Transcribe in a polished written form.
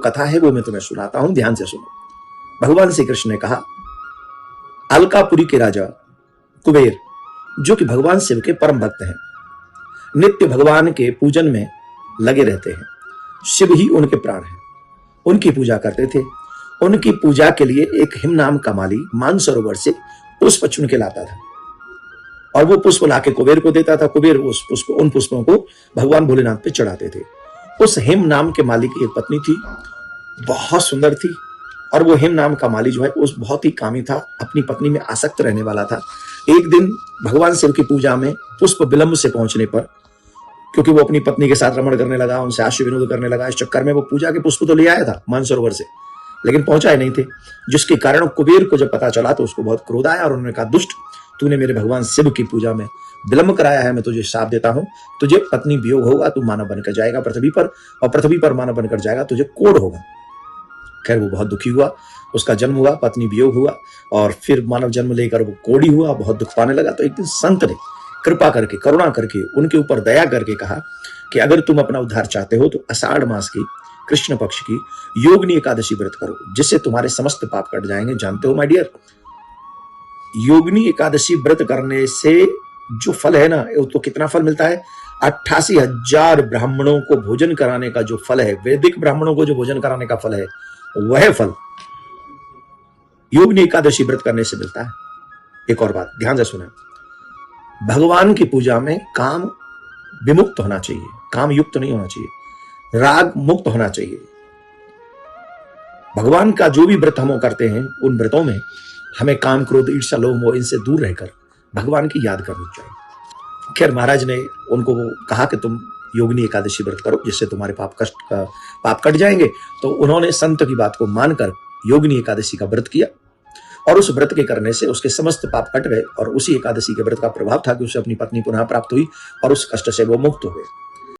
कथा है वो मैं तुम्हें सुनाता हूं, ध्यान से सुनो। भगवान श्री कृष्ण ने कहा, अलकापुरी के राजा कुबेर, जो कि भगवान शिव के परम भक्त हैं, नित्य भगवान के पूजन में लगे रहते हैं। शिव ही उनके प्राण हैं, उनकी पूजा करते थे। उनकी पूजा के लिए एक हिम नाम का माली मानसरोवर से पुष्प चुन के लाता था और वो पुष्प लाके कुबेर को देता था। कुबेर उन पुष्पों को भगवान भोलेनाथ पे चढ़ाते थे। उस हिम नाम के माली की एक पत्नी थी, बहुत सुंदर थी, और वो हिम नाम का माली जो है उस बहुत ही कामी था, अपनी पत्नी में आसक्त रहने वाला था। एक दिन भगवान शिव की पूजा में पुष्प विलंब से पहुंचने पर, क्योंकि वो अपनी पत्नी के साथ रमण करने लगा, उनसे आशु विनोद करने लगा, इस चक्कर में वो पूजा के पुष्प तो ले आया था मानसरोवर से, लेकिन पहुंचाए नहीं थे, जिसके कारण कुबेर को जब पता चला तो उसको बहुत क्रोध आया और उन्होंने कहा, दुष्ट, तूने मेरे भगवान शिव की पूजा में विलंब कराया है, मैं तुझे शाप देता हूं, तुझे पत्नी वियोग होगा, तू मानव बनकर जाएगा पृथ्वी पर, और पृथ्वी पर मानव बनकर जाएगा, तुझे कोढ़ होगा। खैर वो बहुत दुखी हुआ, उसका जन्म हुआ, पत्नी वियोग हुआ, और फिर मानव जन्म लेकर वो कोढ़ी हुआ, बहुत दुख पाने लगा। तो एक दिन संत ने कृपा करके, करुणा करके, उनके ऊपर दया करके कहा कि अगर तुम अपना उद्धार चाहते हो तो आषाढ़ मास की कृष्ण पक्ष की योगिनी एकादशी व्रत करो, जिससे तुम्हारे समस्त पाप कट जाएंगे। जानते हो माय डियर, योगिनी एकादशी व्रत करने से जो फल है ना, तो कितना फल मिलता है? 88,000 ब्राह्मणों को भोजन कराने का जो फल है, वैदिक ब्राह्मणों को जो भोजन कराने का फल है, वह फल योगिनी एकादशी व्रत करने से मिलता है। एक और बात ध्यान से सुना, भगवान की पूजा में काम विमुक्त होना चाहिए, काम युक्त नहीं होना चाहिए, राग मुक्त होना चाहिए। भगवान का जो भी व्रत हम करते हैं, उन व्रतों में हमें काम, क्रोध, ईर्ष्या, लोभ, मोह इनसे दूर रहकर भगवान की याद करनी चाहिए। खैर महाराज ने उनको कहा कि तुम योगिनी एकादशी व्रत करो, जिससे तुम्हारे पाप कट जाएंगे। तो उन्होंने संत की बात को मानकर योगिनी एकादशी का व्रत किया, और उस व्रत के करने से उसके समस्त पाप कट गए, और उसी एकादशी के व्रत का प्रभाव था कि उसे अपनी पत्नी पुनः प्राप्त हुई और उस कष्ट से वो मुक्त हो गए।